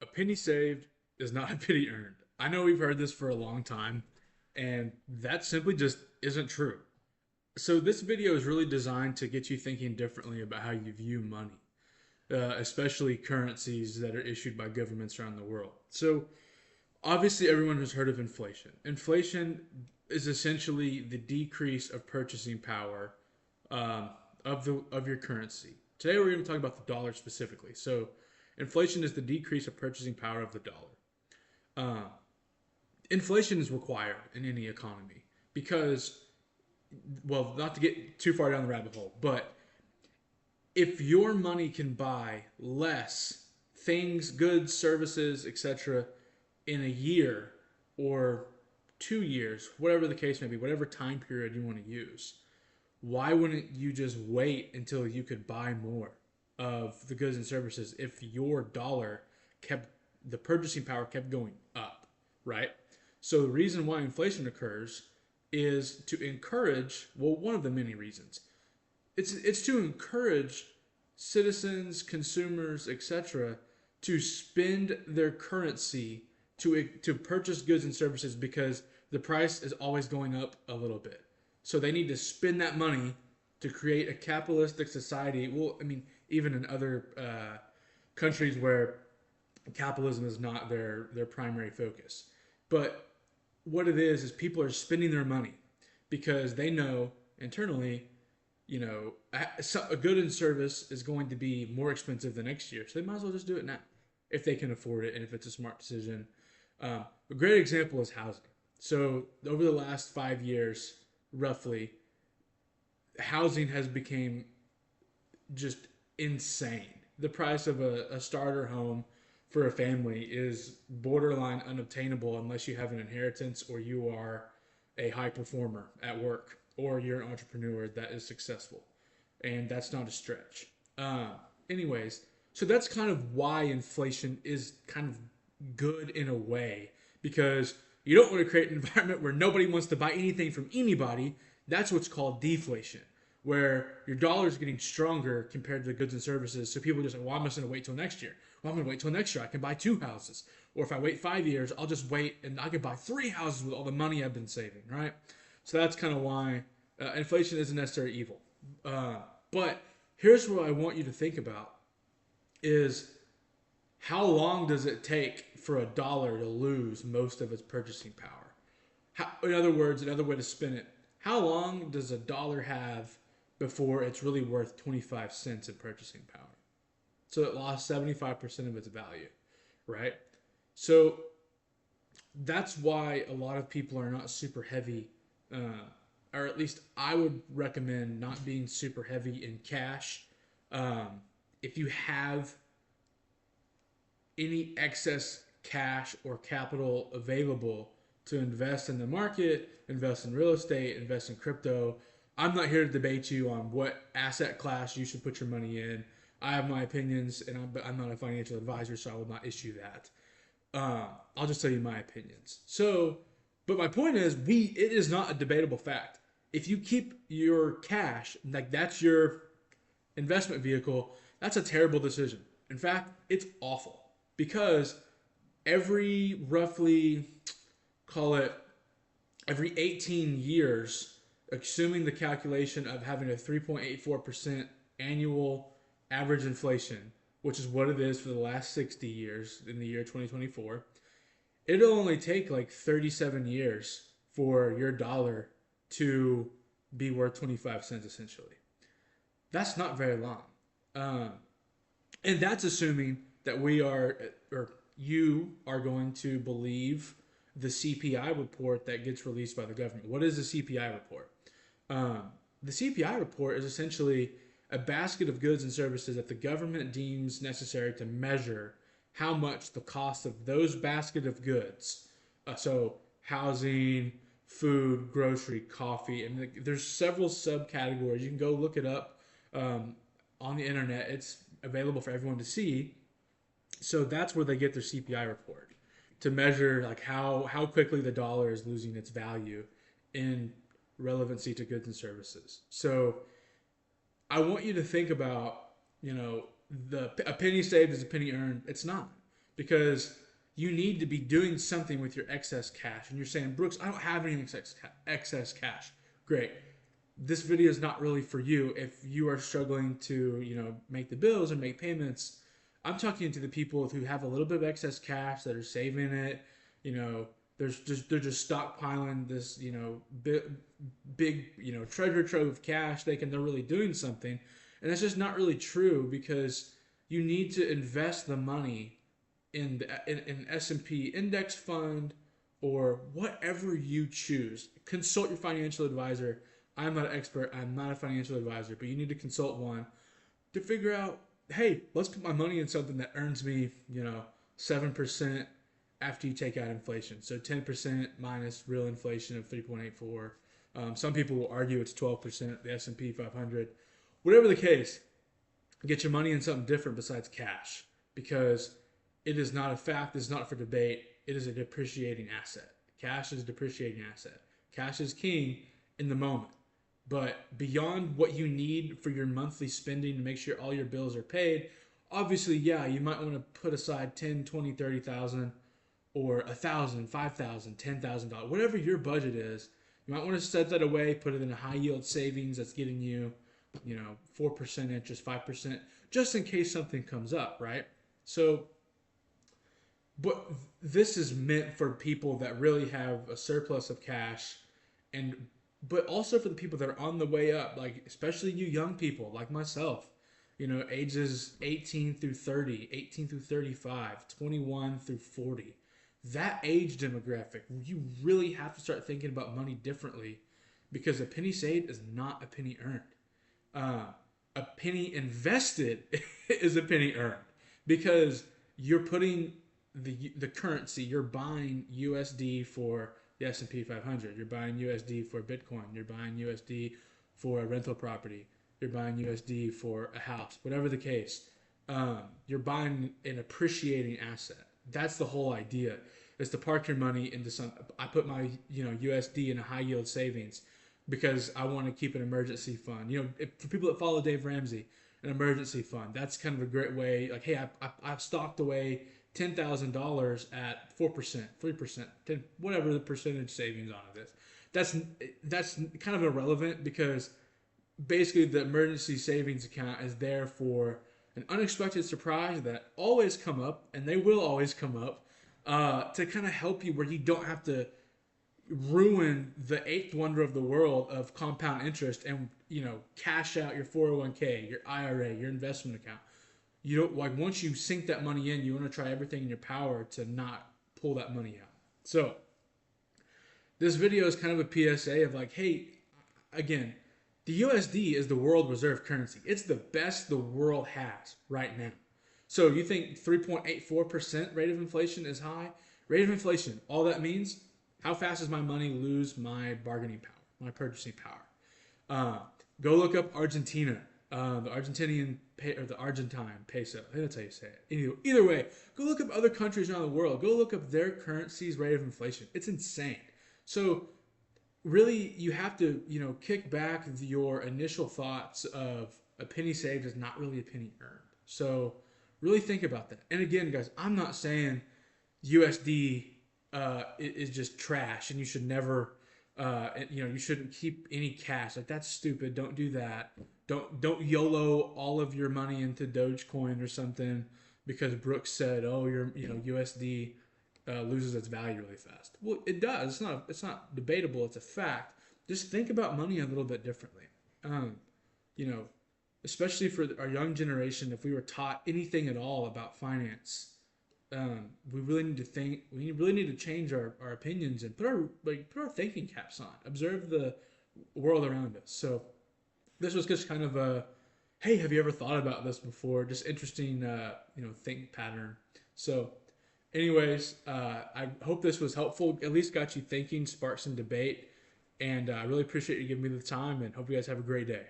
A penny saved is not a penny earned. I know we've heard this for a long time, and that simply just isn't true. So, this video is really designed to get you thinking differently about how you view money, especially currencies that are issued by governments around the world. So, obviously, everyone has heard of inflation. Inflation is essentially the decrease of purchasing power um, of your currency. Today, we're going to talk about the dollar specifically. So, inflation is the decrease of purchasing power of the dollar. Uh, Inflation is required in any economy because, well, not to get too far down the rabbit hole, but if your money can buy less things, goods, services, etc., in a year or 2 years, whatever the case may be, whatever time period you want to use, why wouldn't you just wait until you could buy more of the goods and services if your dollar kept the purchasing power kept going up, right? So the reason why inflation occurs is to encourage, well, one of the many reasons. It's to encourage citizens, consumers, etc., to spend their currency to purchase goods and services because the price is always going up a little bit. So they need to spend that money to create a capitalistic society. Well, I mean, even in other countries where capitalism is not their primary focus, but what it is people are spending their money because they know internally, a good and service is going to be more expensive the next year, so they might as well just do it now if they can afford it and if it's a smart decision. A great example is housing. So over the last 5 years, roughly, housing has become just insane. The price of a starter home for a family is borderline unobtainable unless you have an inheritance or you are a high performer at work or you're an entrepreneur that is successful. And that's not a stretch. Uh, Anyways, so that's kind of why inflation is kind of good in a way because you don't want to create an environment where nobody wants to buy anything from anybody. That's what's called deflation, where your dollar is getting stronger compared to the goods and services. So people are just like, well, I'm just going to wait till next year. Well, I'm going to wait till next year. I can buy two houses. Or if I wait 5 years, I'll just wait and I can buy three houses with all the money I've been saving, right? So that's kind of why inflation isn't necessarily evil. Uh, but here's what I want you to think about is how long does it take for a dollar to lose most of its purchasing power? In other words, another way to spin it, how long does a dollar have before it's really worth 25 cents in purchasing power? So it lost 75% of its value, right? So that's why a lot of people are not super heavy, or at least I would recommend not being super heavy in cash. Um, if you have any excess cash or capital available to invest in the market, invest in real estate, invest in crypto. I'm not here to debate you on what asset class you should put your money in. I have my opinions, and I'm not a financial advisor, so I will not issue that. I'll just tell you my opinions. So, but my point is, it is not a debatable fact. If you keep your cash, like that's your investment vehicle, that's a terrible decision. In fact, it's awful because every roughly, call it every 18 years, assuming the calculation of having a 3.84% annual average inflation, which is what it is for the last 60 years in the year 2024, it'll only take like 37 years for your dollar to be worth 25 cents essentially. That's not very long. Um, and that's assuming that we are, or you are going to believe the CPI report that gets released by the government. What is the CPI report? Um, the CPI report is essentially a basket of goods and services that the government deems necessary to measure how much the cost of those basket of goods, so housing, food, grocery, coffee, and there's several subcategories. You can go look it up um, on the internet. It's available for everyone to see. So that's where they get their CPI report to measure like how quickly the dollar is losing its value in relevancy to goods and services. So I want you to think about, the a penny saved is a penny earned. It's not because you need to be doing something with your excess cash. And you're saying, Brooks, I don't have any excess cash. Great. This video is not really for you if you are struggling to, make the bills and make payments. I'm talking to the people who have a little bit of excess cash that are saving it. They're just stockpiling this, big, treasure trove of cash. They're really doing something, and that's just not really true, because you need to invest the money in an S&P index fund or whatever you choose. Consult your financial advisor. I'm not an expert. I'm not a financial advisor, but you need to consult one to figure out, hey, let's put my money in something that earns me, 7% after you take out inflation. So 10% minus real inflation of 3.84. Some people will argue it's 12%, the S&P 500. Whatever the case, get your money in something different besides cash, because it is not a fact. It's not for debate. It is a depreciating asset. Cash is a depreciating asset. Cash is king in the moment. But beyond what you need for your monthly spending to make sure all your bills are paid, obviously, yeah, you might want to put aside 10, 20, 30,000 or 1,000, 5,000, $10,000, whatever your budget is. You might want to set that away, put it in a high yield savings that's getting you, 4% interest, 5%, just in case something comes up, right? So, but this is meant for people that really have a surplus of cash, but also for the people that are on the way up, like especially you young people like myself, ages 18 through 30, 18 through 35, 21 through 40. That age demographic, you really have to start thinking about money differently, because a penny saved is not a penny earned. A penny invested is a penny earned, because you're putting the currency, you're buying USD for the S&P 500, you're buying USD for Bitcoin, you're buying USD for a rental property, you're buying USD for a house, whatever the case. You're buying an appreciating asset. That's the whole idea, is to park your money into some. I put my USD in a high yield savings because I want to keep an emergency fund. For people that follow Dave Ramsey, an emergency fund, that's kind of a great way. Like, hey, I've stocked away $10,000 at 4%, 3%, 10, whatever the percentage savings on it is. That's kind of irrelevant, because basically the emergency savings account is there for an unexpected surprise that always come up, and they will always come up, to kind of help you where you don't have to ruin the eighth wonder of the world of compound interest and cash out your 401k, your IRA, your investment account. You don't, like, once you sink that money in, you want to try everything in your power to not pull that money out. So this video is kind of a PSA of like, hey, again, the USD is the world reserve currency. It's the best the world has right now. So you think 3.84% rate of inflation is high? Rate of inflation, all that means, how fast does my money lose my bargaining power, my purchasing power? Go look up Argentina, the Argentinian or the Argentine peso. I think that's how you say it. Either way, go look up other countries around the world. Go look up their currency's rate of inflation. It's insane. So really, you have to, kick back your initial thoughts of a penny saved is not really a penny earned. So really think about that. And again, guys, I'm not saying USD is just trash and you should never, you shouldn't keep any cash. Like, that's stupid. Don't do that. Don't YOLO all of your money into Dogecoin or something because Brooks said, oh, your USD loses its value really fast. Well, it does. It's not debatable. It's a fact. Just think about money a little bit differently. Especially for our young generation, if we were taught anything at all about finance, we really need to think. We really need to change our opinions and put our thinking caps on. Observe the world around us. So this was just kind of a, hey, have you ever thought about this before? Just interesting, think pattern. So, anyways, I hope this was helpful. At least got you thinking, sparked some debate, and I really appreciate you giving me the time. And hope you guys have a great day.